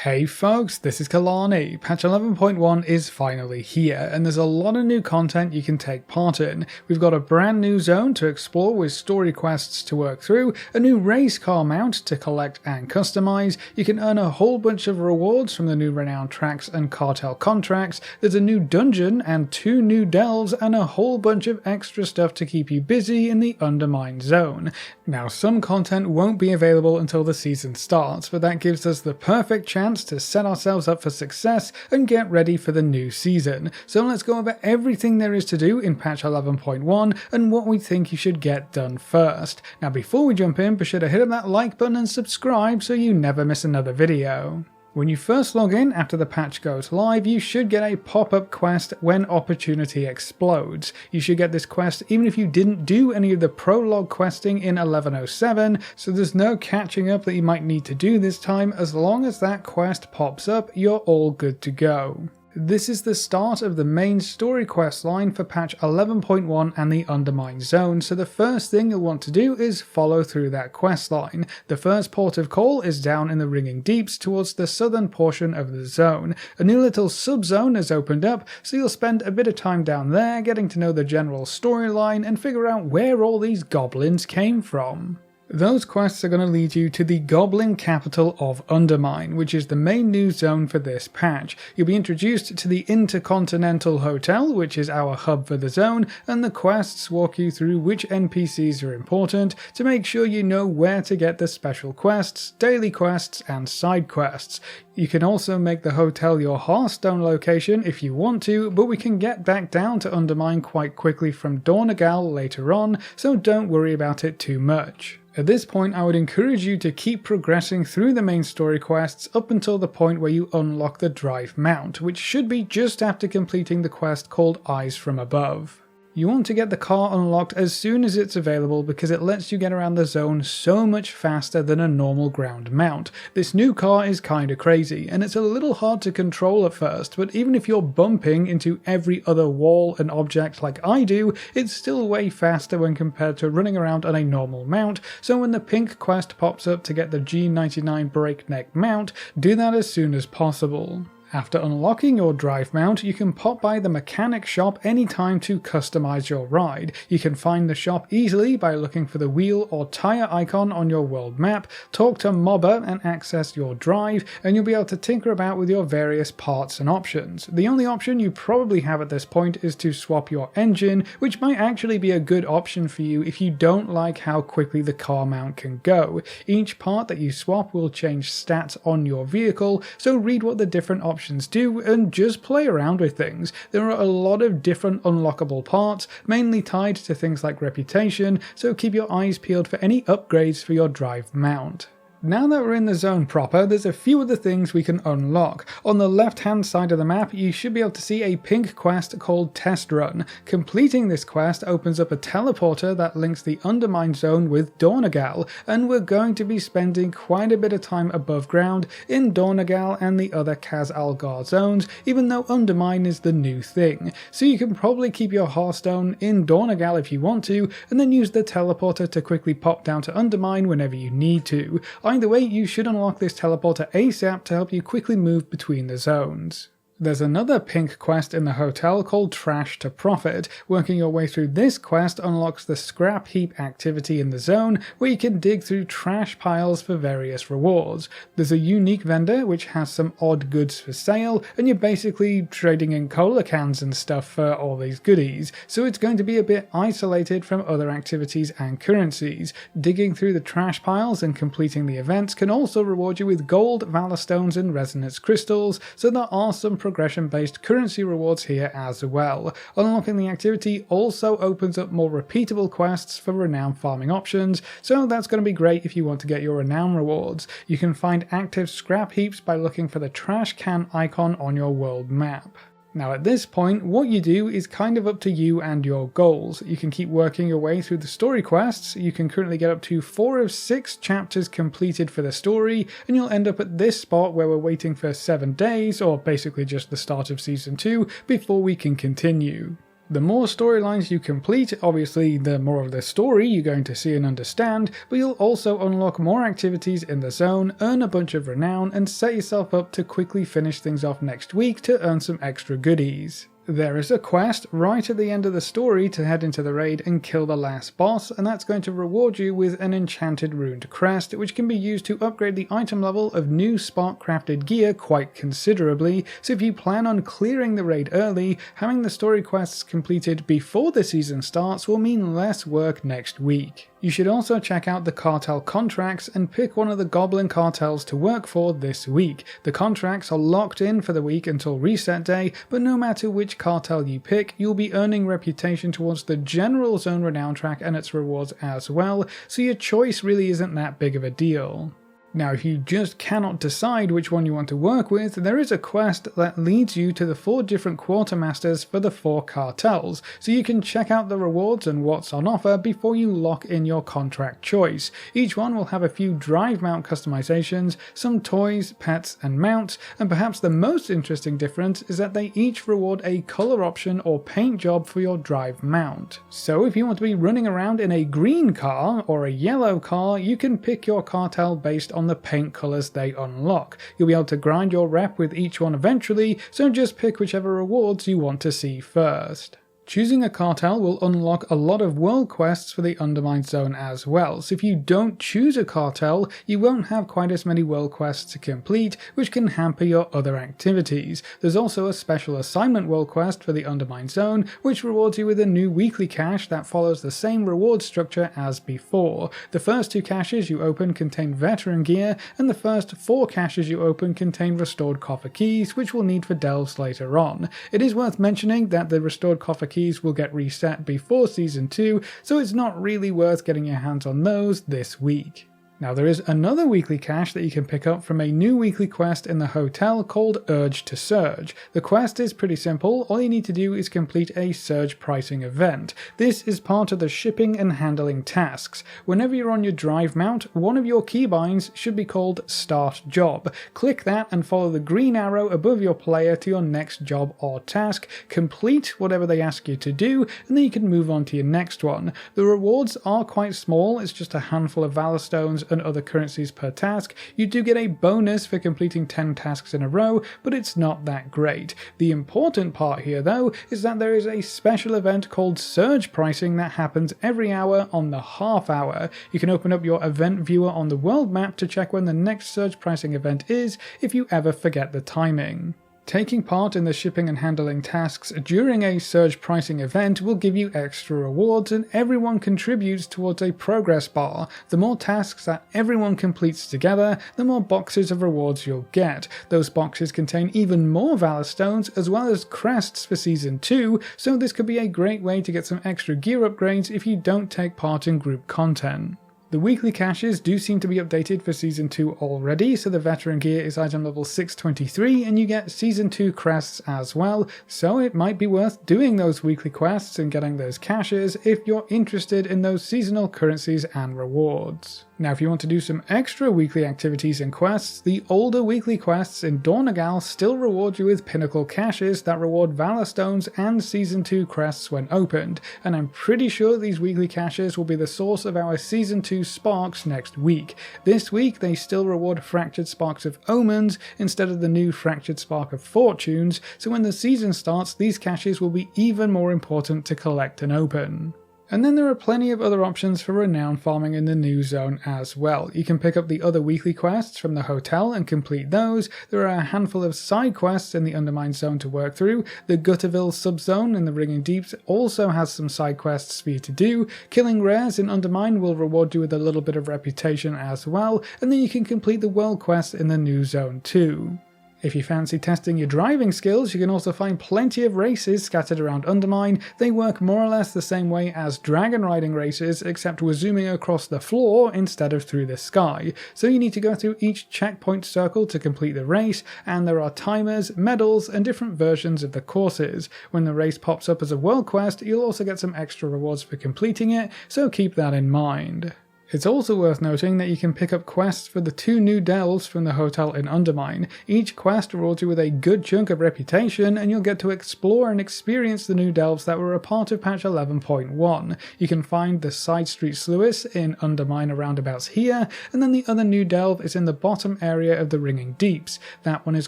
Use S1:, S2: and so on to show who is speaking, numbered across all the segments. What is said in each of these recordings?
S1: Hey folks, this is Kalani. Patch 11.1 is finally here, and there's a lot of new content you can take part in. We've got a brand new zone to explore with story quests to work through, a new race car mount to collect and customize, you can earn a whole bunch of rewards from the new Renown tracks and Cartel contracts, there's a new dungeon and 2 new delves, and a whole bunch of extra stuff to keep you busy in the Undermine zone. Now, some content won't be available until the season starts, but that gives us the perfect chance to set ourselves up for success and get ready for the new season. So let's go over everything there is to do in patch 11.1 and what we think you should get done first. Now before we jump in, be sure to hit that like button and subscribe so you never miss another video. When you first log in after the patch goes live, you should get a pop-up quest when opportunity explodes. You should get this quest even if you didn't do any of the prologue questing in 1107, so there's no catching up that you might need to do this time. As long as that quest pops up, you're all good to go. This is the start of the main story quest line for patch 11.1 and the Undermine zone, so the first thing you'll want to do is follow through that quest line. The first port of call is down in the Ringing Deeps towards the southern portion of the zone. A new little sub-zone has opened up, so you'll spend a bit of time down there getting to know the general storyline and figure out where all these goblins came from. Those quests are going to lead you to the Goblin capital of Undermine, which is the main new zone for this patch. You'll be introduced to the Intercontinental Hotel, which is our hub for the zone, and the quests walk you through which NPCs are important to make sure you know where to get the special quests, daily quests, and side quests. You can also make the hotel your Hearthstone location if you want to, but we can get back down to Undermine quite quickly from Dornogal later on, so don't worry about it too much. At this point, I would encourage you to keep progressing through the main story quests up until the point where you unlock the drive mount, which should be just after completing the quest called Eyes from Above. You want to get the car unlocked as soon as it's available because it lets you get around the zone so much faster than a normal ground mount. This new car is kinda crazy, and it's a little hard to control at first, but even if you're bumping into every other wall and object like I do, it's still way faster when compared to running around on a normal mount, so when the pink quest pops up to get the G99 breakneck mount, do that as soon as possible. After unlocking your drive mount, you can pop by the mechanic shop anytime to customize your ride. You can find the shop easily by looking for the wheel or tire icon on your world map, talk to Mobber and access your drive, and you'll be able to tinker about with your various parts and options. The only option you probably have at this point is to swap your engine, which might actually be a good option for you if you don't like how quickly the car mount can go. Each part that you swap will change stats on your vehicle, so read what the different options do and just play around with things. There are a lot of different unlockable parts, mainly tied to things like reputation, so keep your eyes peeled for any upgrades for your drive mount. Now that we're in the zone proper, there's a few other things we can unlock. On the left hand side of the map, you should be able to see a pink quest called Test Run. Completing this quest opens up a teleporter that links the Undermine zone with Dornogal, and we're going to be spending quite a bit of time above ground in Dornogal and the other Kaz Algar zones, even though Undermine is the new thing. So you can probably keep your Hearthstone in Dornogal if you want to, and then use the teleporter to quickly pop down to Undermine whenever you need to. Either way, you should unlock this teleporter ASAP to help you quickly move between the zones. There's another pink quest in the hotel called Trash to Profit. Working your way through this quest unlocks the scrap heap activity in the zone, where you can dig through trash piles for various rewards. There's a unique vendor which has some odd goods for sale, and you're basically trading in cola cans and stuff for all these goodies, so it's going to be a bit isolated from other activities and currencies. Digging through the trash piles and completing the events can also reward you with gold, valor stones and resonance crystals, so there are some progression-based currency rewards here as well. Unlocking the activity also opens up more repeatable quests for renown farming options, so that's going to be great if you want to get your renown rewards. You can find active scrap heaps by looking for the trash can icon on your world map. Now at this point, what you do is kind of up to you and your goals. You can keep working your way through the story quests. You can currently get up to 4 of 6 chapters completed for the story, and you'll end up at this spot where we're waiting for 7 days, or basically just the start of Season 2, before we can continue. The more storylines you complete, obviously the more of the story you're going to see and understand, but you'll also unlock more activities in the zone, earn a bunch of renown, and set yourself up to quickly finish things off next week to earn some extra goodies. There is a quest right at the end of the story to head into the raid and kill the last boss, and that's going to reward you with an enchanted runed crest, which can be used to upgrade the item level of new spark crafted gear quite considerably. So if you plan on clearing the raid early, having the story quests completed before the season starts will mean less work next week. You should also check out the Cartel contracts and pick one of the Goblin cartels to work for this week. The contracts are locked in for the week until reset day, but no matter which cartel you pick, you'll be earning reputation towards the general zone renown track and its rewards as well, so your choice really isn't that big of a deal. Now, if you just cannot decide which one you want to work with, there is a quest that leads you to the 4 different quartermasters for the 4 cartels, so you can check out the rewards and what's on offer before you lock in your contract choice. Each one will have a few drive mount customizations, some toys, pets and mounts, and perhaps the most interesting difference is that they each reward a color option or paint job for your drive mount. So if you want to be running around in a green car or a yellow car, you can pick your cartel based on the paint colors they unlock. You'll be able to grind your rep with each one eventually, so just pick whichever rewards you want to see first. Choosing a cartel will unlock a lot of world quests for the Undermine zone as well, so if you don't choose a cartel, you won't have quite as many world quests to complete, which can hamper your other activities. There's also a special assignment world quest for the Undermine zone, which rewards you with a new weekly cache that follows the same reward structure as before. The first 2 caches you open contain veteran gear, and the first 4 caches you open contain restored coffer keys, which we'll need for delves later on. It is worth mentioning that the restored coffer keys will get reset before Season 2, so it's not really worth getting your hands on those this week. Now there is another weekly cache that you can pick up from a new weekly quest in the hotel called Urge to Surge. The quest is pretty simple, all you need to do is complete a surge pricing event. This is part of the shipping and handling tasks. Whenever you're on your drive mount, one of your keybinds should be called Start Job. Click that and follow the green arrow above your player to your next job or task, complete whatever they ask you to do, and then you can move on to your next one. The rewards are quite small, it's just a handful of Valor Stones and other currencies per task. You do get a bonus for completing 10 tasks in a row, but it's not that great. The important part here though is that there is a special event called Surge Pricing that happens every hour on the half hour. You can open up your event viewer on the world map to check when the next Surge Pricing event is if you ever forget the timing. Taking part in the shipping and handling tasks during a surge pricing event will give you extra rewards, and everyone contributes towards a progress bar. The more tasks that everyone completes together, the more boxes of rewards you'll get. Those boxes contain even more Valor Stones as well as crests for Season 2, so this could be a great way to get some extra gear upgrades if you don't take part in group content. The weekly caches do seem to be updated for Season 2 already, so the veteran gear is item level 623 and you get Season 2 crests as well, so it might be worth doing those weekly quests and getting those caches if you're interested in those seasonal currencies and rewards. Now if you want to do some extra weekly activities and quests, the older weekly quests in Dornogal still reward you with pinnacle caches that reward Valor Stones and Season 2 crests when opened, and I'm pretty sure these weekly caches will be the source of our Season 2 sparks next week. This week they still reward Fractured Sparks of Omens instead of the new Fractured Spark of Fortunes, so when the season starts these caches will be even more important to collect and open. And then there are plenty of other options for renown farming in the new zone as well. You can pick up the other weekly quests from the hotel and complete those. There are a handful of side quests in the Undermine zone to work through. The Gutterville subzone in the Ringing Deeps also has some side quests for you to do. Killing rares in Undermine will reward you with a little bit of reputation as well, and then you can complete the world quest in the new zone too. If you fancy testing your driving skills, you can also find plenty of races scattered around Undermine. They work more or less the same way as dragon riding races, except we're zooming across the floor instead of through the sky. So you need to go through each checkpoint circle to complete the race, and there are timers, medals, and different versions of the courses. When the race pops up as a world quest, you'll also get some extra rewards for completing it, so keep that in mind. It's also worth noting that you can pick up quests for the 2 new delves from the hotel in Undermine. Each quest rewards you with a good chunk of reputation, and you'll get to explore and experience the new delves that were a part of patch 11.1. You can find the side street sluice in Undermine roundabouts here, and then the other new delve is in the bottom area of the Ringing Deeps. That one is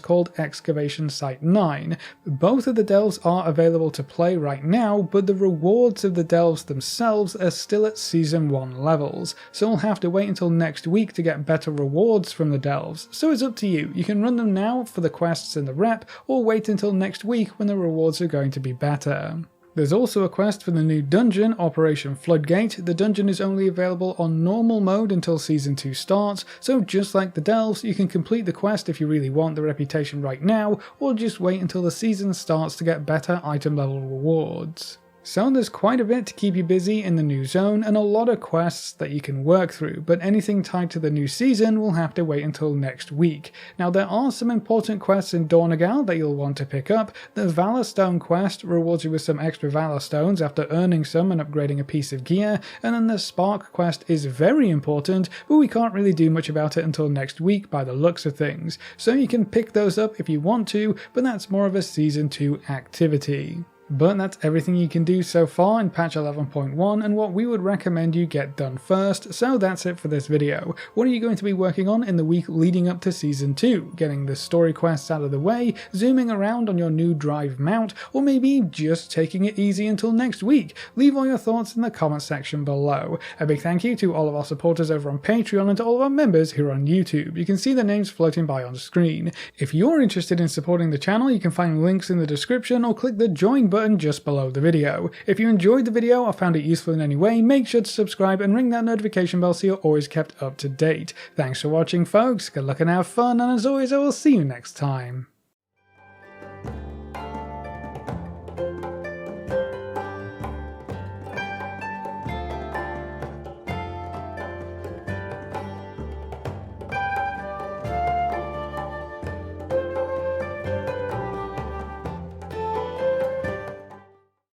S1: called Excavation Site 9. Both of the delves are available to play right now, but the rewards of the delves themselves are still at Season 1 levels. So we'll have to wait until next week to get better rewards from the delves, so it's up to you. You can run them now for the quests in the rep, or wait until next week when the rewards are going to be better. There's also a quest for the new dungeon, Operation Floodgate. The dungeon is only available on normal mode until Season 2 starts, so just like the delves, you can complete the quest if you really want the reputation right now, or just wait until the season starts to get better item level rewards. So there's quite a bit to keep you busy in the new zone and a lot of quests that you can work through, but anything tied to the new season will have to wait until next week. Now there are some important quests in Dornogal that you'll want to pick up. The Valor Stone quest rewards you with some extra Valor Stones after earning some and upgrading a piece of gear, and then the Spark quest is very important, but we can't really do much about it until next week by the looks of things. So you can pick those up if you want to, but that's more of a Season 2 activity. But that's everything you can do so far in patch 11.1 and what we would recommend you get done first, so that's it for this video. What are you going to be working on in the week leading up to Season 2? Getting the story quests out of the way, zooming around on your new drive mount, or maybe just taking it easy until next week? Leave all your thoughts in the comment section below. A big thank you to all of our supporters over on Patreon and to all of our members here on YouTube. You can see their names floating by on screen. If you're interested in supporting the channel, you can find links in the description or click the join button just below the video. If you enjoyed the video or found it useful in any way, make sure to subscribe and ring that notification bell so you're always kept up to date. Thanks for watching, folks. Good luck and have fun, and as always, I will see you next time.